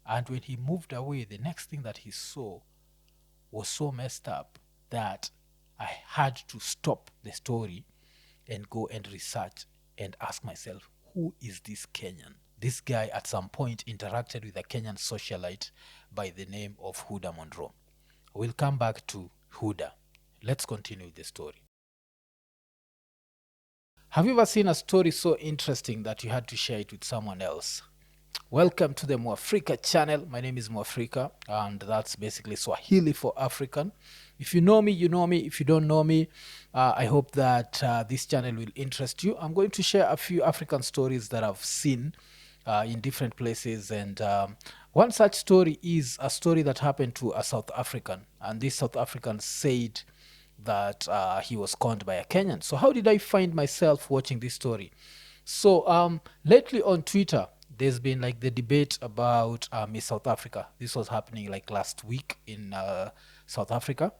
And when he moved away, the next thing that he saw was so messed up that I had to stop the story and go and research and ask myself, who is this Kenyan? This guy at some point interacted with a Kenyan socialite by the name of Huda Monroe. We'll come back to Huda. Let's continue the story. Have you ever seen a story so interesting that you had to share it with someone else? Welcome to the Mwafrika channel. My name is Mwafrika, and that's basically Swahili for African. If you know me, you know me. If you don't know me, I hope that this channel will interest you. I'm going to share a few African stories that I've seen in different places. And one such story is a story that happened to a South African. And this South African said that he was conned by a Kenyan. So how did I find myself watching this story? So lately on Twitter, there's been like the debate about Miss South Africa. This was happening like last week in South Africa.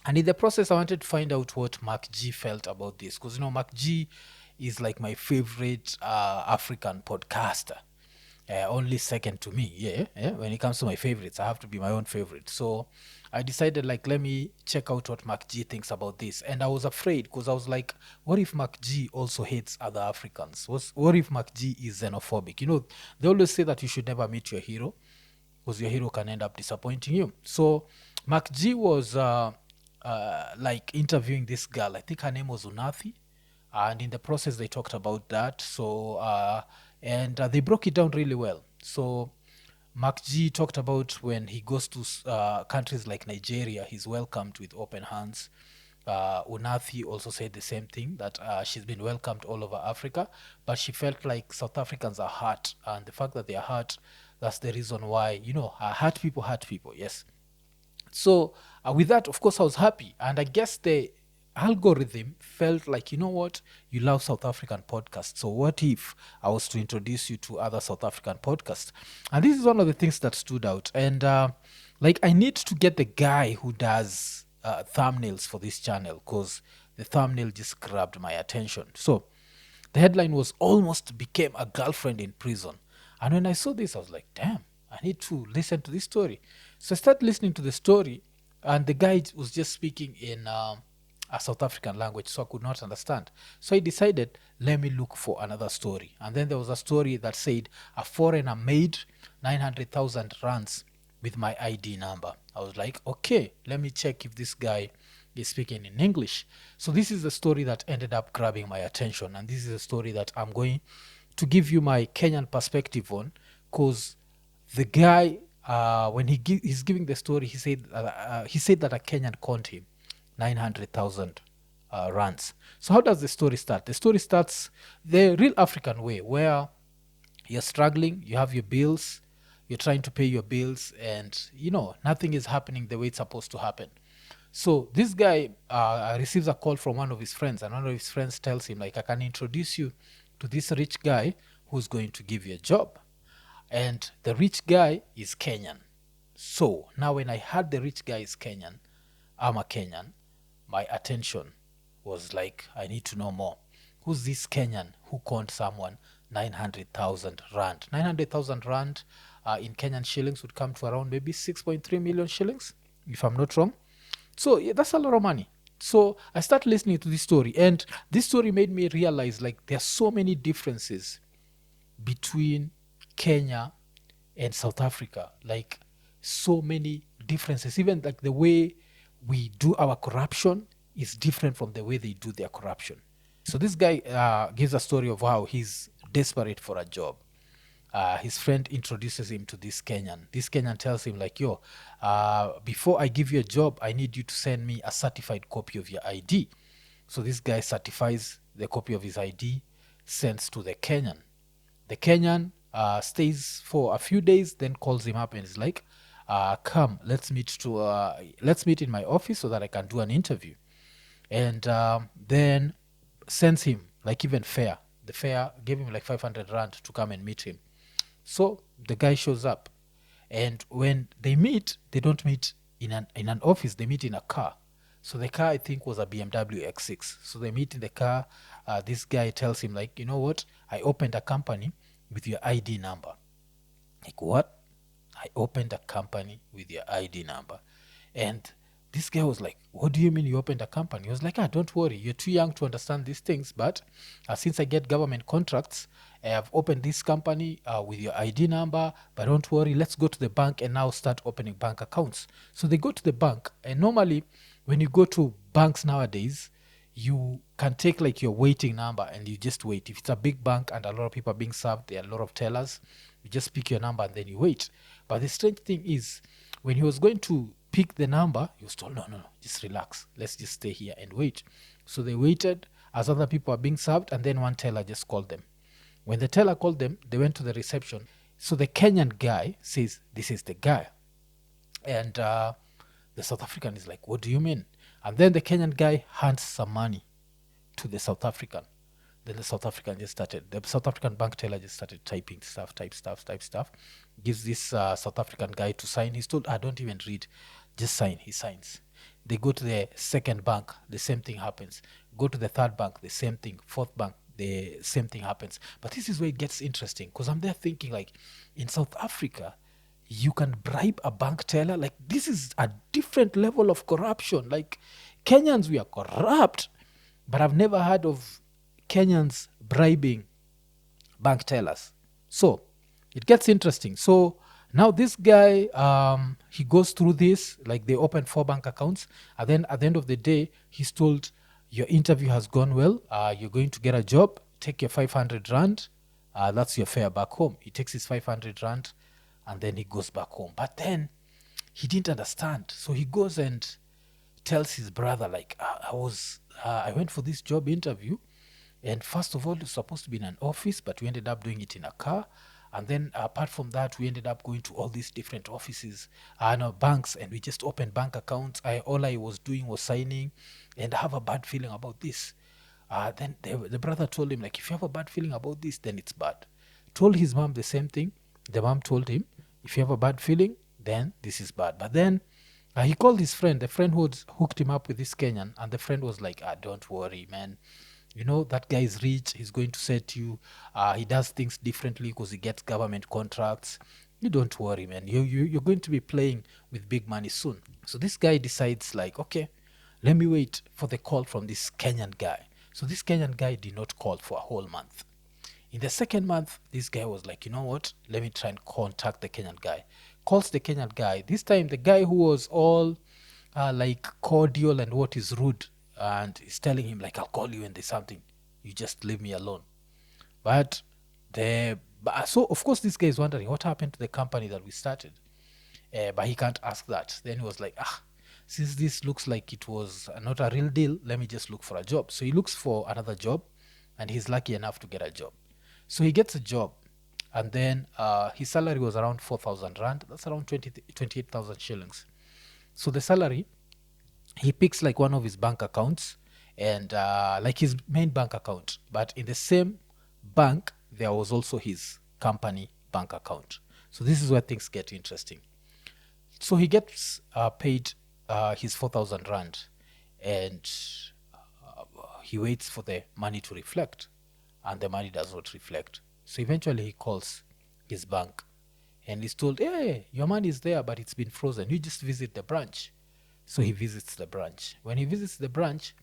And in the process, I wanted to find out what Mark G felt about this. Because, you know, Mark G is like my favorite African podcaster. Only second to me, yeah. When it comes to my favorites, I have to be my own favorite. So I decided, like, let me check out what Mark G thinks about this. And I was afraid because I was like, what if Mark G also hates other Africans? What if Mark G is xenophobic? You know, they always say that you should never meet your hero because your hero can end up disappointing you. So Mark G was like interviewing this girl. I think her name was Unathi, and in the process they talked about that. So and they broke it down really well. So Mark G talked about when he goes to countries like Nigeria, he's welcomed with open hands. Unathi also said the same thing, that she's been welcomed all over Africa, but she felt like South Africans are hurt, and the fact that they are hurt, that's the reason why, you know, hurt people, yes. So with that, of course, I was happy, and I guess the algorithm felt like, you know what, you love South African podcasts. So what if I was to introduce you to other South African podcasts? And this is one of the things that stood out. And like, I need to get the guy who does thumbnails for this channel because the thumbnail just grabbed my attention. So the headline was "Almost Became a Girlfriend in Prison." And when I saw this, I was like, damn, I need to listen to this story. So I started listening to the story, and the guy was just speaking in a South African language, so I could not understand. So I decided, let me look for another story. And then there was a story that said, a foreigner made 900,000 rands with my ID number. I was like, okay, let me check if this guy is speaking in English. So this is the story that ended up grabbing my attention, and this is a story that I'm going to give you my Kenyan perspective on, because the guy, when he's giving the story, he said that a Kenyan conned him 900,000 rands. So how does the story start? The story starts the real African way, where you're struggling, you have your bills, you're trying to pay your bills, and you know nothing is happening the way it's supposed to happen. So this guy receives a call from one of his friends, and one of his friends tells him, like, I can introduce you to this rich guy who's going to give you a job. And the rich guy is Kenyan. So now when I heard the rich guy is Kenyan, I'm a Kenyan, my attention was like, I need to know more. Who's this Kenyan who conned someone 900,000 rand? 900,000 rand in Kenyan shillings would come to around maybe 6.3 million shillings, if I'm not wrong. So yeah, that's a lot of money. So I started listening to this story, and this story made me realize, like, there are so many differences between Kenya and South Africa. Like, so many differences. Even like the way we do our corruption is different from the way they do their corruption. So this guy gives a story of how he's desperate for a job. His friend introduces him to this Kenyan. This Kenyan tells him, like, yo, before I give you a job, I need you to send me a certified copy of your ID. So this guy certifies the copy of his ID, sends to the Kenyan. The Kenyan stays for a few days, then calls him up and is like, come, let's meet in my office so that I can do an interview. And then sends him like even fare. The fare gave him like 500 rand to come and meet him. So the guy shows up, and when they meet, they don't meet in an office. They meet in a car. So the car, I think, was a BMW X6. So they meet in the car. This guy tells him, like, you know what? I opened a company with your ID number. Like, what? opened a company with your ID number. And this guy was like, what do you mean you opened a company? He was like, don't worry, you're too young to understand these things, but since I get government contracts, I have opened this company with your ID number, but don't worry, let's go to the bank and now start opening bank accounts. So they go to the bank, and normally when you go to banks nowadays, you can take like your waiting number and you just wait. If it's a big bank and a lot of people are being served, there are a lot of tellers, you just pick your number and then you wait. But the strange thing is, when he was going to pick the number, he was told, no, just relax. Let's just stay here and wait. So they waited as other people are being served, and then one teller just called them. When the teller called them, they went to the reception. So the Kenyan guy says, this is the guy. And the South African is like, what do you mean? And then the Kenyan guy hands some money to the South African. Then the South African bank teller just started type stuff, gives this South African guy to sign. He's told, don't even read, just sign. He signs. They go to the second bank, the same thing happens. Go to the third bank, the same thing. Fourth bank, the same thing happens. But this is where it gets interesting, because I'm there thinking, like, in South Africa, you can bribe a bank teller. Like, this is a different level of corruption. Like, Kenyans, we are corrupt, but I've never heard of Kenyans bribing bank tellers. So it gets interesting. So now this guy, he goes through this, like they open 4 bank accounts, and then at the end of the day, he's told, your interview has gone well, you're going to get a job, take your 500 rand, that's your fare back home. He takes his 500 rand and then he goes back home. But then he didn't understand, so he goes and tells his brother, like, I went for this job interview, and first of all, it was supposed to be in an office, but we ended up doing it in a car. And then apart from that, we ended up going to all these different offices, banks, and we just opened bank accounts. All I was doing was signing, and I have a bad feeling about this. Then the brother told him, like, if you have a bad feeling about this, then it's bad. Told his mom the same thing. The mom told him, if you have a bad feeling, then this is bad. But then he called his friend, the friend who hooked him up with this Kenyan, and the friend was like, don't worry, man. You know, that guy is rich. He's going to set you. He does things differently because he gets government contracts. You don't worry, man. You're going to be playing with big money soon. So this guy decides, like, okay, let me wait for the call from this Kenyan guy. So this Kenyan guy did not call for a whole month. In the second month, this guy was like, you know what? Let me try and contact the Kenyan guy. Calls the Kenyan guy. This time, the guy who was all like cordial and what is rude, and he's telling him, like, I'll call you when there's something. You just leave me alone. But so of course this guy is wondering what happened to the company that we started. But he can't ask that. Then he was like, since this looks like it was not a real deal, let me just look for a job. So he looks for another job, and he's lucky enough to get a job. So he gets a job, and then his salary was around 4,000 rand. That's around 28,000 shillings. So the salary, he picks like one of his bank accounts, and like his main bank account, but in the same bank there was also his company bank account. So this is where things get interesting. So he gets paid his 4,000 rand, and he waits for the money to reflect, and the money does not reflect. So eventually he calls his bank, and he's told, hey, your money is there, but it's been frozen, you just visit the branch. So he visits the branch. When he visits the branch,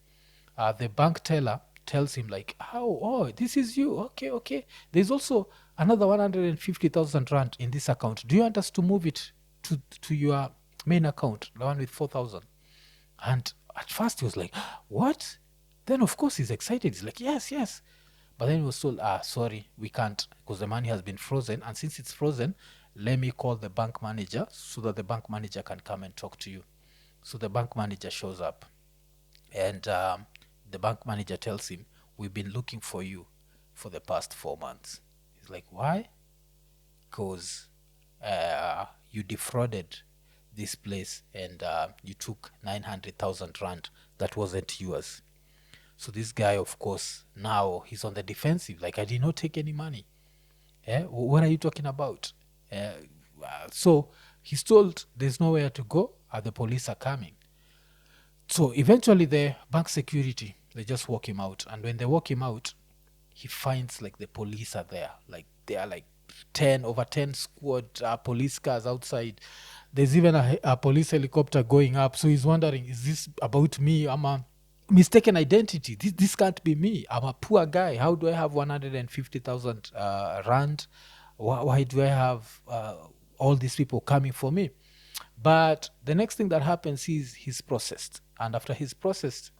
the bank teller tells him, like, oh, this is you. Okay. There's also another 150,000 rand in this account. Do you want us to move it to your main account, the one with 4,000? And at first he was like, what? Then of course he's excited. He's like, yes. But then he was told, sorry, we can't, because the money has been frozen. And since it's frozen, let me call the bank manager so that the bank manager can come and talk to you. So the bank manager shows up, and the bank manager tells him, we've been looking for you for the past 4 months. He's like, why? Because you defrauded this place, and you took 900,000 rand that wasn't yours. So this guy, of course, now he's on the defensive, like, I did not take any money. What are you talking about? So he's told there's nowhere to go, the police are coming. So eventually the bank security, they just walk him out. And when they walk him out, he finds, like, the police are there. Like, they are like over 10 squad police cars outside. There's even a police helicopter going up. So he's wondering, is this about me? I'm a mistaken identity. This can't be me. I'm a poor guy. How do I have 150,000 rand? Why do I have all these people coming for me? But the next thing that happens is he's processed. And after he's processed,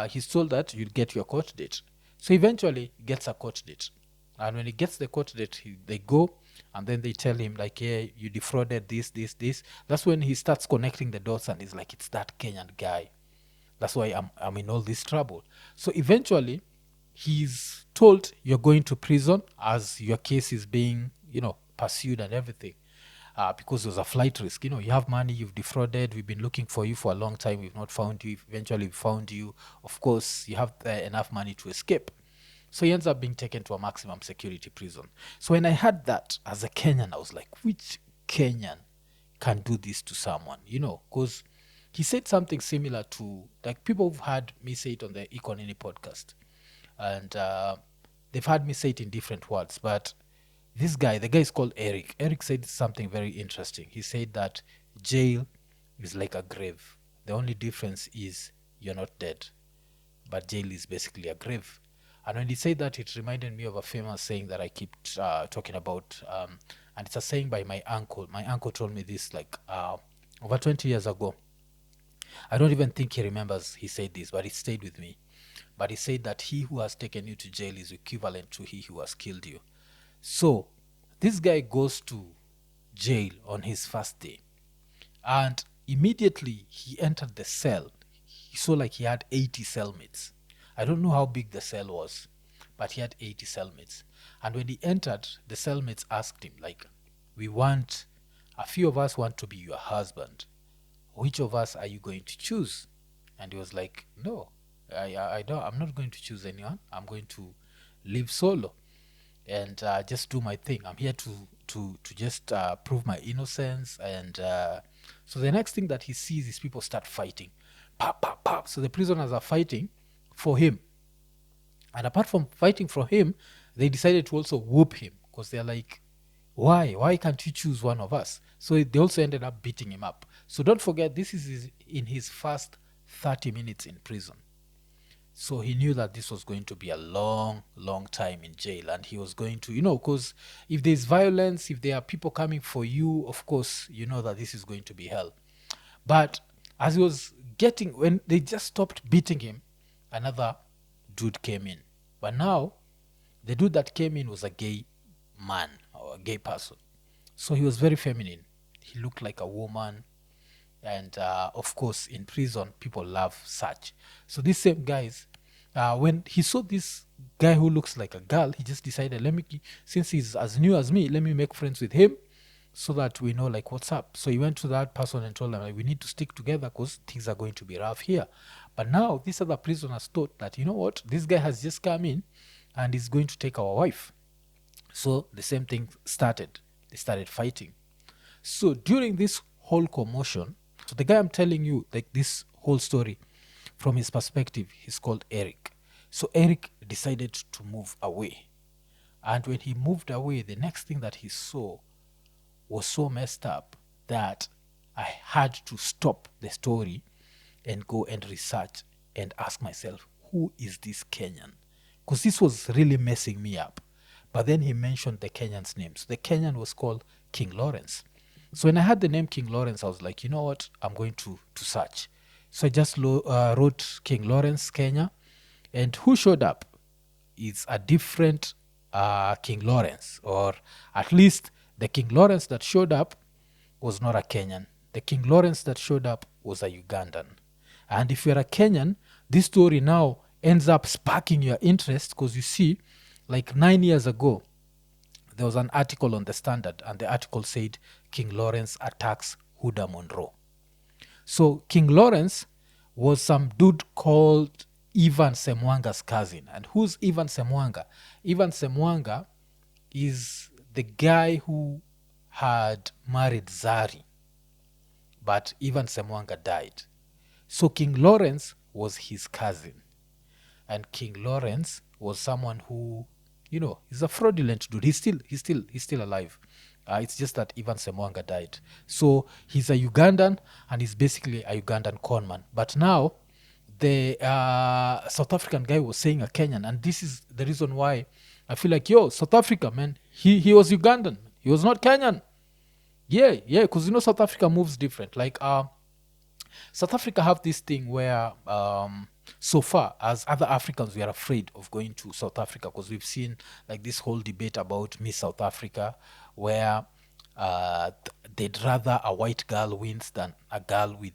he's told that you'll get your court date. So eventually, he gets a court date. And when he gets the court date, they go and then they tell him, like, yeah, you defrauded this. That's when he starts connecting the dots and he's like, it's that Kenyan guy. That's why I'm in all this trouble. So eventually, he's told you're going to prison as your case is being, pursued and everything. Because there's a flight risk. You have money, you've defrauded, we've been looking for you for a long time, we've not found you, eventually we found you. Of course, you have enough money to escape. So he ends up being taken to a maximum security prison. So when I heard that as a Kenyan, I was like, which Kenyan can do this to someone? Because he said something similar to, like, people have heard me say it on the Econini podcast. And they've heard me say it in different words. But the guy is called Eric. Eric said something very interesting. He said that jail is like a grave. The only difference is you're not dead. But jail is basically a grave. And when he said that, it reminded me of a famous saying that I keep talking about. And it's a saying by my uncle. My uncle told me this like over 20 years ago. I don't even think he remembers he said this, but it stayed with me. But he said that he who has taken you to jail is equivalent to he who has killed you. So this guy goes to jail on his first day. And immediately he entered the cell. He saw like he had 80 cellmates. I don't know how big the cell was, but he had 80 cellmates. And when he entered, the cellmates asked him, like, a few of us want to be your husband. Which of us are you going to choose? And he was like, no, I'm not going to choose anyone. I'm going to live solo and just do my thing. I'm here to just prove my innocence. And so the next thing that he sees is people start fighting. Pop, pop, pop. So the prisoners are fighting for him. And apart from fighting for him, they decided to also whoop him because they're like, why can't you choose one of us? So they also ended up beating him up. So don't forget, this is in his first 30 minutes in prison. So he knew that this was going to be a long time in jail, and he was going to, because if there's violence, if there are people coming for you, of course, you know that this is going to be hell. But as he was when they just stopped beating him, another dude came in. But now, the dude that came in was a gay man or a gay person. So he was very feminine. He looked like a woman. And of course, in prison, people love such. So these same guys, when he saw this guy who looks like a girl, he just decided, since he's as new as me, let me make friends with him so that we know like what's up. So he went to that person and told them, like, we need to stick together because things are going to be rough here. But now these other prisoners thought that, you know what, this guy has just come in and he's going to take our wife. So the same thing started. They started fighting. So during this whole commotion, so the guy I'm telling you, like this whole story from his perspective, he's called Eric. So Eric decided to move away. And when he moved away, the next thing that he saw was so messed up that I had to stop the story and go and research and ask myself, who is this Kenyan? Because this was really messing me up. But then he mentioned the Kenyan's name. So the Kenyan was called King Lawrence. So when I had the name King Lawrence, I was like, you know what? I'm going to search. So I just wrote King Lawrence, Kenya. And who showed up is a different King Lawrence. Or at least the King Lawrence that showed up was not a Kenyan. The King Lawrence that showed up was a Ugandan. And if you're a Kenyan, this story now ends up sparking your interest because you see, like 9 years ago, there was an article on the Standard, and the article said King Lawrence attacks Huda Monroe. So King Lawrence was some dude called Ivan Semwanga's cousin. And who's Ivan Semwanga? Ivan Semwanga is the guy who had married Zari, but Ivan Semwanga died. So King Lawrence was his cousin. And King Lawrence was someone who he's a fraudulent dude. He's still alive. It's just that Ivan Semwanga died. So he's a Ugandan, and he's basically a Ugandan conman. But now the South African guy was saying a Kenyan, and this is the reason why I feel like, yo, South Africa, man, he was Ugandan. He was not Kenyan. Yeah, because South Africa moves different. Like South Africa have this thing where so far as other Africans we are afraid of going to South Africa because we've seen like this whole debate about Miss South Africa where they'd rather a white girl wins than a girl with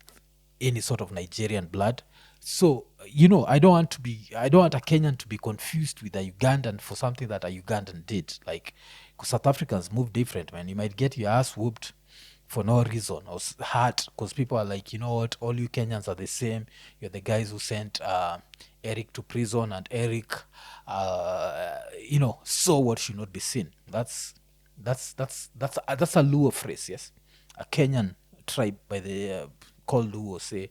any sort of Nigerian blood. So I don't want a Kenyan to be confused with a Ugandan for something that a Ugandan did. Like, 'cause South Africans move different, man. You might get your ass whooped for no reason or hurt because people are like, you know what, all you Kenyans are the same. You're the guys who sent Eric to prison, and Eric, saw what should not be seen. That's a Luo phrase, yes. A Kenyan tribe by the called Luo say,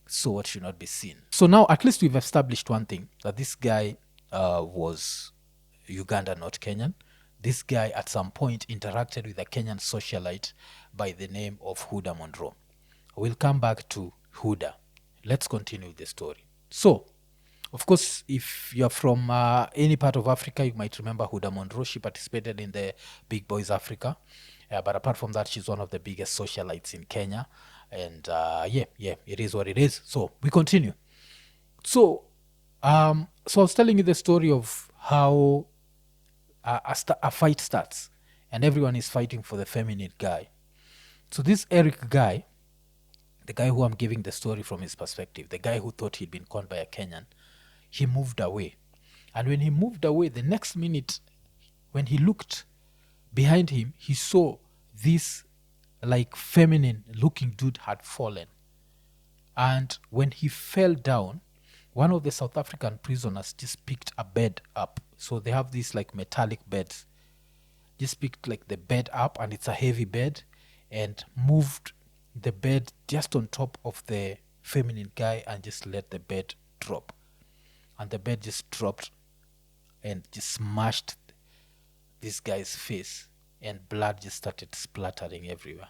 so what should not be seen. So now at least we've established one thing, that this guy was Uganda, not Kenyan. This guy at some point interacted with a Kenyan socialite by the name of Huda Monroe. We'll come back to Huda. Let's continue the story. So, of course, if you're from any part of Africa, you might remember Huda Monroe. She participated in the Big Boys Africa. But apart from that, she's one of the biggest socialites in Kenya. And it is what it is. So we continue. So I was telling you the story of how a fight starts, and everyone is fighting for the feminine guy. So this Eric guy, the guy who I'm giving the story from his perspective, the guy who thought he'd been conned by a Kenyan, he moved away. And when he moved away, the next minute, when he looked behind him, he saw this like feminine looking dude had fallen. And when he fell down, one of the South African prisoners just picked a bed up. So they have these like metallic beds. Just picked like the bed up, and it's a heavy bed, and moved the bed just on top of the feminine guy and just let the bed drop. And the bed just dropped and just smashed this guy's face, and blood just started splattering everywhere.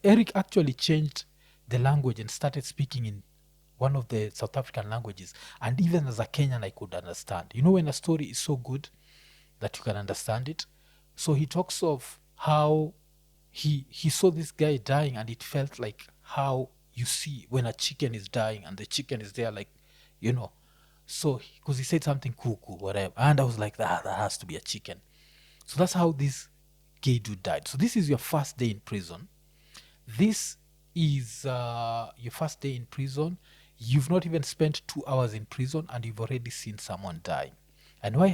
Eric actually changed the language and started speaking in one of the South African languages. And even as a Kenyan, I could understand. When a story is so good that you can understand it. So he talks of how he saw this guy dying, and it felt like how you see when a chicken is dying and the chicken is there, like, So, because he said something cuckoo, whatever. And I was like, that has to be a chicken. So that's how this gay dude died. So this is your first day in prison. This is your first day in prison. You've not even spent 2 hours in prison, and you've already seen someone die. And why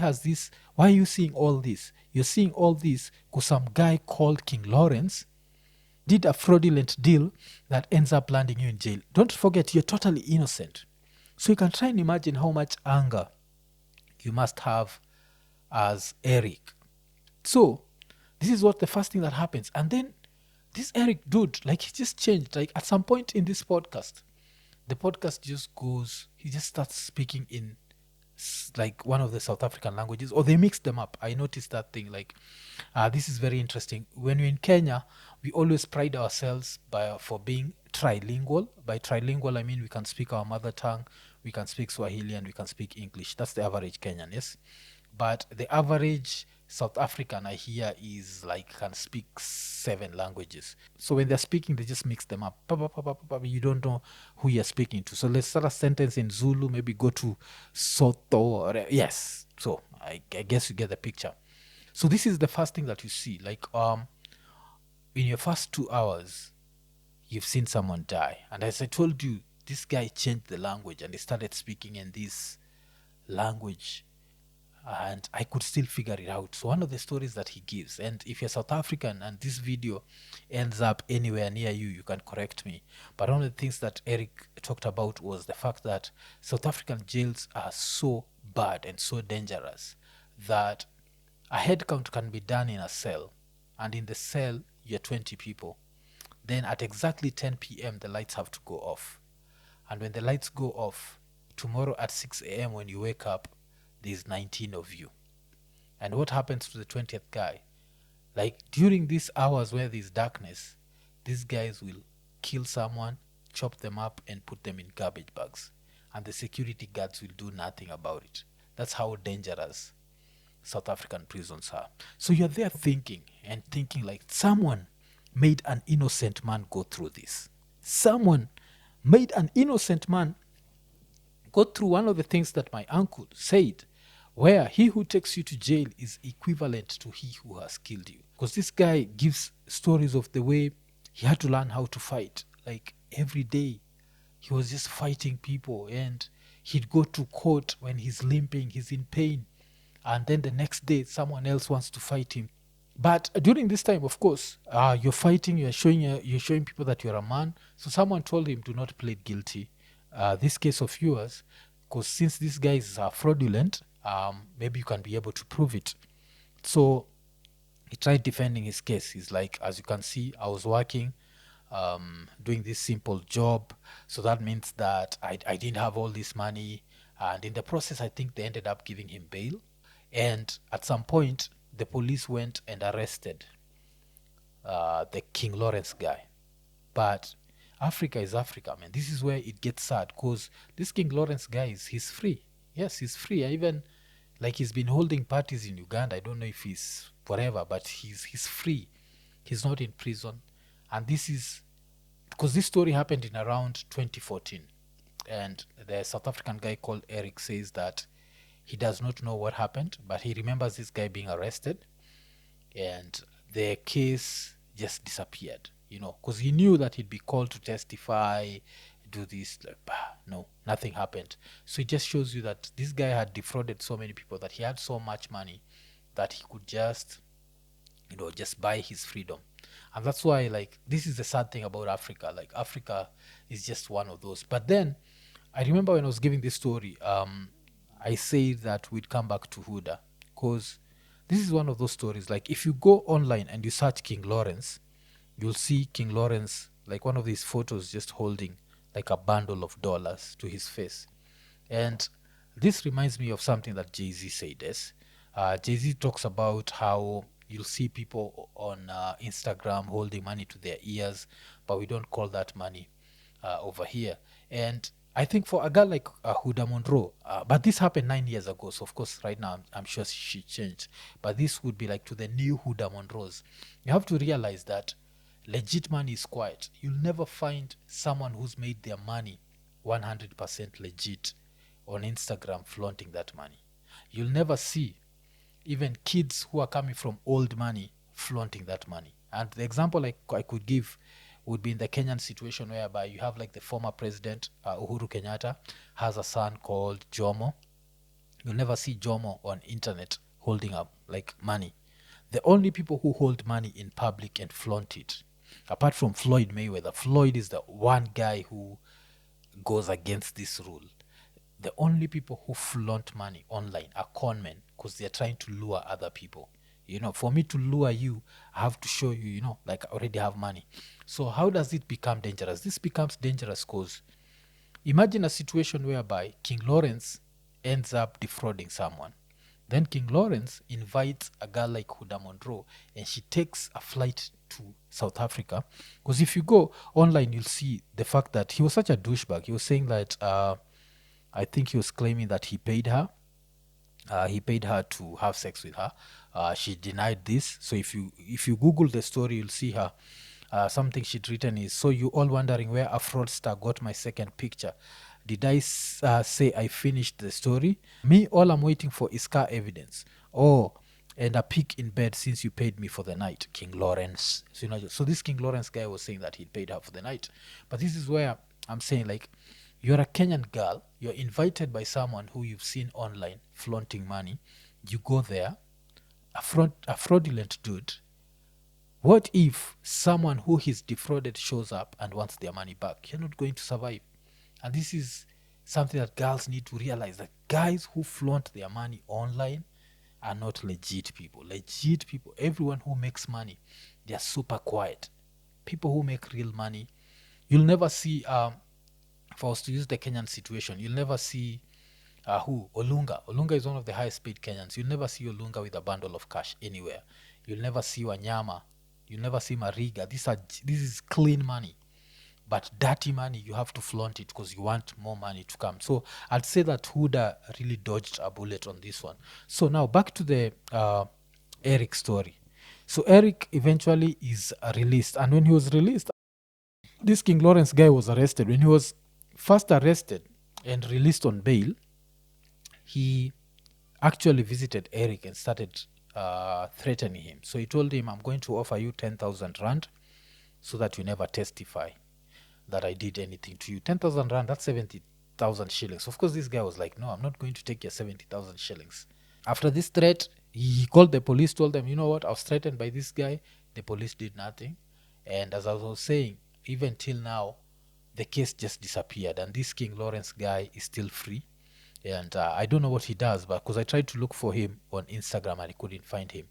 are you seeing all this? You're seeing all this because some guy called King Lawrence did a fraudulent deal that ends up landing you in jail. Don't forget, you're totally innocent. So you can try and imagine how much anger you must have as Eric. So this is what the first thing that happens. And then this Eric dude, like, he just changed. Like, at some point in this podcast, the podcast just goes, he just starts speaking in like one of the South African languages, or they mix them up. I noticed that thing. Like, this is very interesting. When we're in Kenya, we always pride ourselves for being trilingual. By trilingual, I mean we can speak our mother tongue, we can speak Swahili, and we can speak English. That's the average Kenyan, yes? But the average South African I hear is like can speak 7 languages. So when they're speaking, they just mix them up. You don't know who you're speaking to. So let's start a sentence in Zulu, maybe go to Soto. Or, yes. So I guess you get the picture. So this is the first thing that you see. Like in your first 2 hours, you've seen someone die. And as I told you, this guy changed the language and he started speaking in this language. And I could still figure it out. So one of the stories that he gives, and if you're South African and this video ends up anywhere near you, you can correct me. But one of the things that Eric talked about was the fact that South African jails are so bad and so dangerous that a head count can be done in a cell, and in the cell you're 20 people. Then at exactly 10 p.m. the lights have to go off. And when the lights go off, tomorrow at 6 a.m. when you wake up, there's 19 of you. And what happens to the 20th guy? Like during these hours where there's darkness, these guys will kill someone, chop them up, and put them in garbage bags. And the security guards will do nothing about it. That's how dangerous South African prisons are. So you're there thinking and thinking like someone made an innocent man go through this. Someone made an innocent man go through one of the things that my uncle said, where he who takes you to jail is equivalent to he who has killed you. Because this guy gives stories of the way he had to learn how to fight. Like every day, he was just fighting people, and he'd go to court when he's limping, he's in pain, and then the next day, someone else wants to fight him. But during this time, of course, you're fighting, you're showing people that you're a man. So someone told him, do not plead guilty. This case of yours, because since these guys are fraudulent, maybe you can be able to prove it. So he tried defending his case. He's like, as you can see, I was working, doing this simple job. So that means that I didn't have all this money. And in the process, I think they ended up giving him bail. And at some point, the police went and arrested the King Lawrence guy. But Africa is Africa, man. This is where it gets sad, because this King Lawrence guy he's free. Yes, he's free. I even like he's been holding parties in Uganda. I don't know if he's whatever, but he's free. He's not in prison. And this is because this story happened in around 2014. And the South African guy called Eric says that he does not know what happened, but he remembers this guy being arrested, and the case just disappeared, because he knew that he'd be called to testify, do this. Like, no, nothing happened. So it just shows you that this guy had defrauded so many people, that he had so much money that he could just buy his freedom. And that's why, like, this is the sad thing about Africa. Like, Africa is just one of those. But then I remember when I was giving this story, I said that we'd come back to Huda, because this is one of those stories. Like, if you go online and you search King Lawrence, you'll see King Lawrence, like one of these photos, just holding like a bundle of dollars to his face. And this reminds me of something that Jay-Z said. Yes, Jay-Z talks about how you'll see people on Instagram holding money to their ears, but we don't call that money over here. And I think for a girl like Huda Monroe, but this happened 9 years ago, so of course right now I'm sure she changed. But this would be like to the new Huda Monroes. You have to realize that legit money is quiet. You'll never find someone who's made their money 100% legit on Instagram flaunting that money. You'll never see even kids who are coming from old money flaunting that money. And the example I could give would be in the Kenyan situation, whereby you have like the former president Uhuru Kenyatta has a son called Jomo. You'll never see Jomo on internet holding up like money. The only people who hold money in public and flaunt it, apart from Floyd Mayweather, Floyd is the one guy who goes against this rule. The only people who flaunt money online are con men, because they're trying to lure other people. For me to lure you, I have to show you, like I already have money. So how does it become dangerous? This becomes dangerous because imagine a situation whereby King Lawrence ends up defrauding someone. Then King Lawrence invites a girl like Huda Monroe, and she takes a flight to South Africa. Because if you go online, you'll see the fact that he was such a douchebag. He was saying that, I think he was claiming that he paid her. He paid her to have sex with her. She denied this. So if you Google the story, you'll see her. Something she'd written is, so you all wondering where a fraudster got my second picture. Did I say I finished the story? Me, all I'm waiting for is car evidence. Oh, and a pic in bed since you paid me for the night, King Lawrence. So this King Lawrence guy was saying that he'd paid her for the night. But this is where I'm saying, like, you're a Kenyan girl, you're invited by someone who you've seen online flaunting money. You go there, a fraudulent dude. What if someone who he's defrauded shows up and wants their money back? You're not going to survive. And this is something that girls need to realize, that guys who flaunt their money online are not legit people. Legit people, everyone who makes money, they're super quiet. People who make real money, you'll never see, if I was to use the Kenyan situation, you'll never see Who? Olunga. Olunga is one of the highest paid Kenyans. You'll never see Olunga with a bundle of cash anywhere. You'll never see Wanyama. You'll never see Mariga. This is clean money. But dirty money, you have to flaunt it because you want more money to come. So I'd say that Huda really dodged a bullet on this one. So now back to the Eric story. So Eric eventually is released, and when he was released, this King Lawrence guy was arrested. When he was first arrested and released on bail, he actually visited Eric and started threatening him. So he told him, I'm going to offer you 10,000 rand so that you never testify that I did anything to you. 10,000 rand, that's 70,000 shillings. Of course, this guy was like, no, I'm not going to take your 70,000 shillings. After this threat, he called the police, told them, you know what, I was threatened by this guy. The police did nothing. And as I was saying, even till now, the case just disappeared. And this King Lawrence guy is still free. And I don't know what he does, but because I tried to look for him on Instagram and I couldn't find him.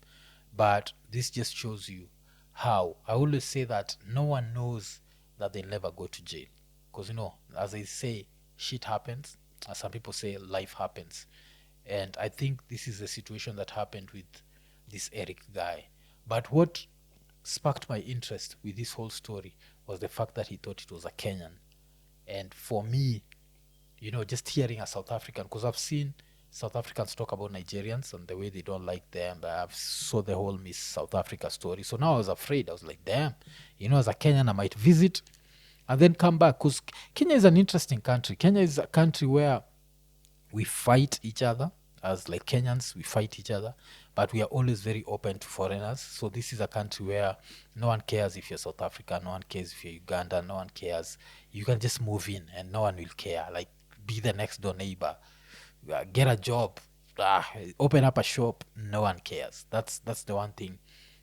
But this just shows you how I always say that no one knows that they'll never go to jail. Because, as they say, shit happens. As some people say, life happens. And I think this is the situation that happened with this Eric guy. But what sparked my interest with this whole story was the fact that he thought it was a Kenyan. And for me, just hearing a South African, because I've seen South Africans talk about Nigerians and the way they don't like them. I've saw the whole Miss South Africa story. So now I was afraid. I was like, damn, as a Kenyan, I might visit and then come back. Because Kenya is an interesting country. Kenya is a country where we fight each other. As like Kenyans, we fight each other, but we are always very open to foreigners. So this is a country where no one cares if you're South Africa, no one cares if you're Uganda, no one cares. You can just move in and no one will care. Like, be the next door neighbor, get a job, open up a shop, no one cares. That's the one thing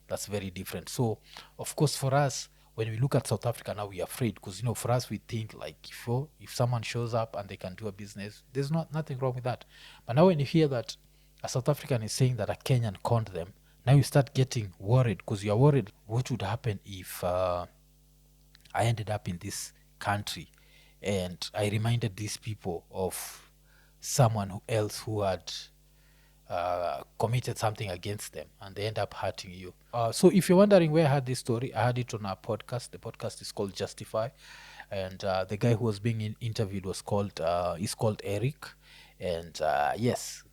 that's very different. So of course for us, when we look at South Africa now, we're afraid because for us we think like if someone shows up and they can do a business, there's nothing wrong with that. But now when you hear that a South African is saying that a Kenyan conned them, now you start getting worried because you're worried what would happen if I ended up in this country and I reminded these people of someone else who had committed something against them and they end up hurting you. So if you're wondering where I had this story, I had it on our podcast. The podcast is called Justify, and the guy who was being interviewed is called Eric. And yes,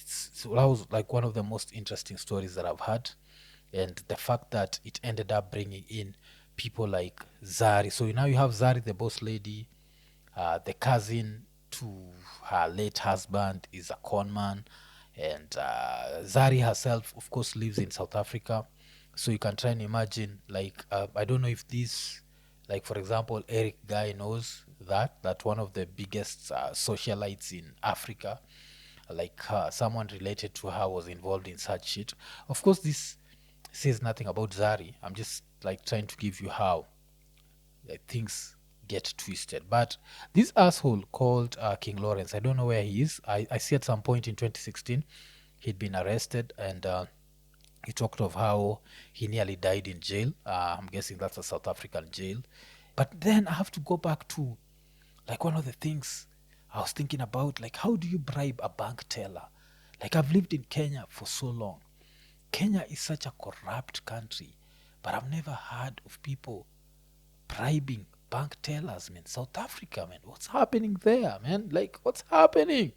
so that was like one of the most interesting stories that I've had, and the fact that it ended up bringing in people like Zari. So now you have Zari, the boss lady, the cousin to her late husband is a con man, and Zari herself, of course, lives in South Africa. So you can try and imagine, like, I don't know if this, like, for example, Eric Guy knows that one of the biggest socialites in Africa, like someone related to her was involved in such shit. Of course, this says nothing about Zari. I'm just like trying to give you how things get twisted. But this asshole called King Lawrence, I don't know where he is. I see at some point in 2016 he'd been arrested, and he talked of how he nearly died in jail. I'm guessing that's a South African jail. But then I have to go back to like one of the things I was thinking about, like, how do you bribe a bank teller? Like, I've lived in Kenya for so long. Kenya is such a corrupt country, but I've never heard of people bribing bank tellers, man. South Africa, man. What's happening there, man? Like, what's happening?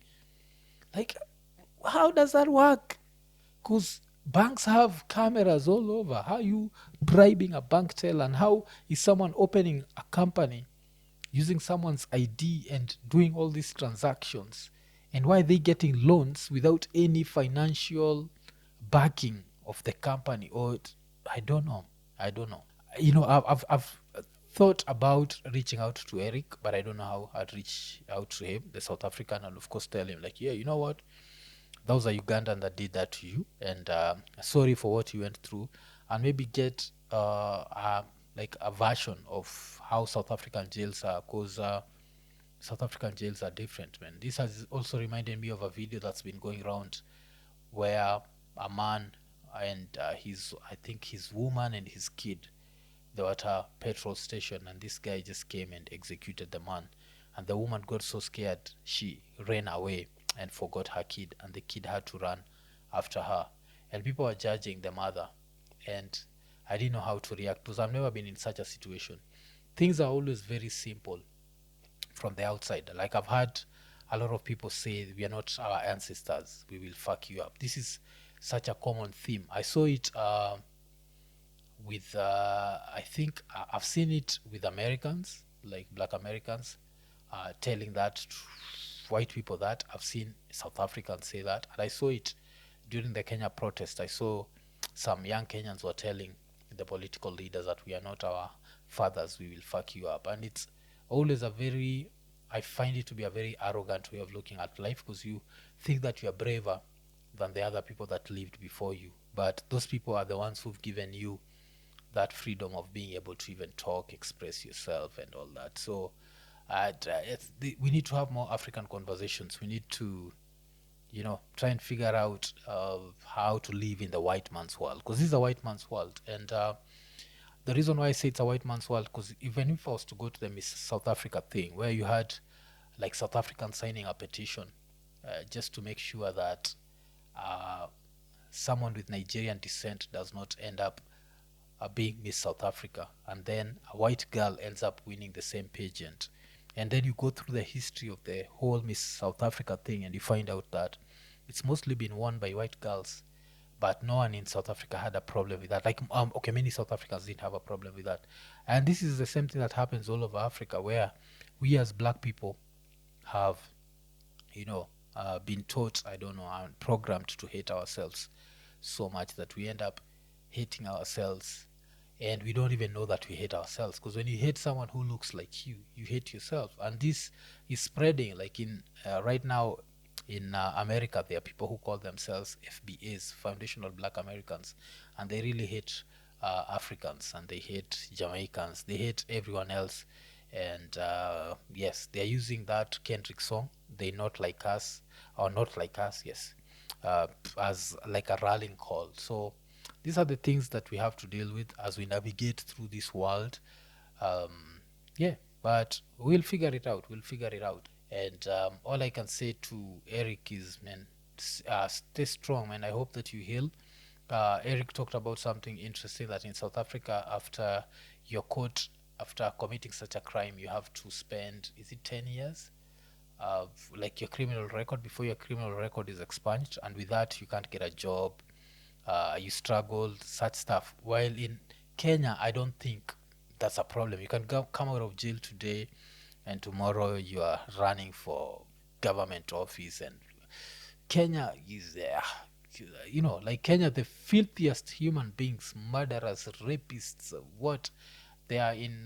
Like, how does that work? Because banks have cameras all over. How are you bribing a bank teller? And how is someone opening a company using someone's ID and doing all these transactions? And why are they getting loans without any financial backing of the company? Or I don't know. I've thought about reaching out to Eric, but I don't know how I'd reach out to him, the South African, and of course tell him like, yeah, you know what? That was a Ugandan that did that to you, and sorry for what you went through, and maybe get like a version of how South African jails are, because South African jails are different, man. This has also reminded me of a video that's been going around where a man and I think his woman and his kid, they were at a petrol station, and this guy just came and executed the man, and the woman got so scared she ran away. and forgot her kid, and the kid had to run after her, and people were judging the mother, and I didn't know how to react because I've never been in such a situation. Things are always very simple from the outside. Like I've had a lot of people say, "We are not our ancestors. We will fuck you up." This is such a common theme. I saw it with, I think I've seen it with Americans, like black Americans, telling that to white people. That I've seen South Africans say that, and I saw it during the Kenya protest. I saw some young Kenyans were telling the political leaders that we are not our fathers, we will fuck you up. And it's always a very, I find it to be a very arrogant way of looking at life, because you think that you are braver than the other people that lived before you. But those people are the ones who've given you that freedom of being able to even talk, express yourself, and all that. So we need to have more African conversations. We need to, try and figure out how to live in the white man's world, because this is a white man's world. And the reason why I say it's a white man's world, because even if I was to go to the Miss South Africa thing, where you had like South Africans signing a petition just to make sure that someone with Nigerian descent does not end up being Miss South Africa, and then a white girl ends up winning the same pageant. And then you go through the history of the whole Miss South Africa thing, and you find out that it's mostly been won by white girls, but no one in South Africa had a problem with that. Like, okay, many South Africans didn't have a problem with that. And this is the same thing that happens all over Africa, where we as black people have, been taught, I don't know, and programmed to hate ourselves so much that we end up hating ourselves, and we don't even know that we hate ourselves. Because when you hate someone who looks like you hate yourself. And this is spreading, like in right now in America, there are people who call themselves FBAs, Foundational Black Americans, and they really hate Africans, and they hate Jamaicans, they hate everyone else. And yes, they're using that Kendrick song, "They Not Like Us," or "Not Like Us," yes, as like a rallying call. So these are the things that we have to deal with as we navigate through this world. Yeah, but we'll figure it out. We'll figure it out. And all I can say to Eric is, man, stay strong, man. I hope that you heal. Eric talked about something interesting, that in South Africa, after you're caught after committing such a crime, you have to spend, is it 10 years? Like your criminal record, before your criminal record is expunged, and with that, you can't get a job. You struggled, such stuff. While in Kenya, I don't think that's a problem. You can come out of jail today, and tomorrow you are running for government office. And Kenya is, like Kenya, the filthiest human beings, murderers, rapists, what they are in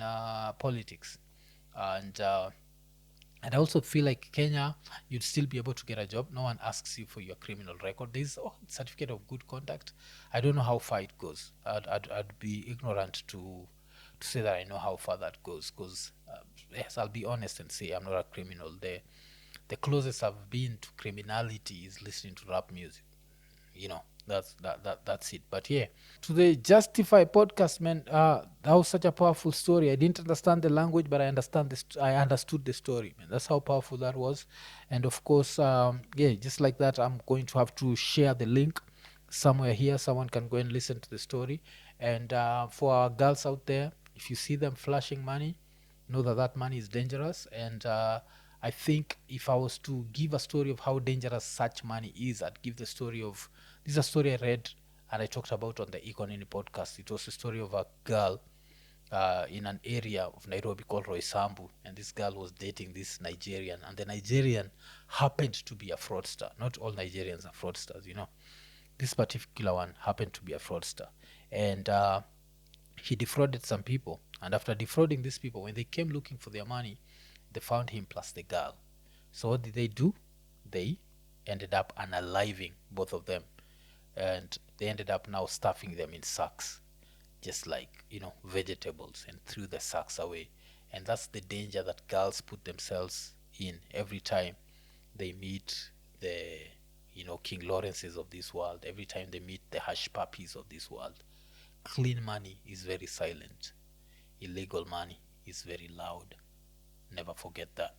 politics. And I also feel like Kenya, you'd still be able to get a job. No one asks you for your criminal record. There's certificate of good conduct. I don't know how far it goes. I'd be ignorant to say that I know how far that goes, because yes, I'll be honest and say I'm not a criminal. The closest I've been to criminality is listening to rap music. That's it. But yeah, to the Justify podcast, man, that was such a powerful story. I didn't understand the language, but I understood the story, man. That's how powerful that was. And of course, yeah, just like that, I'm going to have to share the link somewhere here. Someone can go and listen to the story. And for our girls out there, if you see them flashing money, know that that money is dangerous. And I think if I was to give a story of how dangerous such money is, I'd give the story of, this is a story I read and I talked about on the Econini podcast. It was a story of a girl in an area of Nairobi called Roysambu, and this girl was dating this Nigerian, and the Nigerian happened to be a fraudster. Not all Nigerians are fraudsters, This particular one happened to be a fraudster, and he defrauded some people. And after defrauding these people, when they came looking for their money, they found him plus the girl. So what did they do? They ended up unaliving both of them, and they ended up now stuffing them in sacks, just like vegetables, and threw the sacks away. And that's the danger that girls put themselves in every time they meet the King Lawrences of this world, every time they meet the hush puppies of this world. Clean money is very silent. Illegal money is very loud. Never forget that.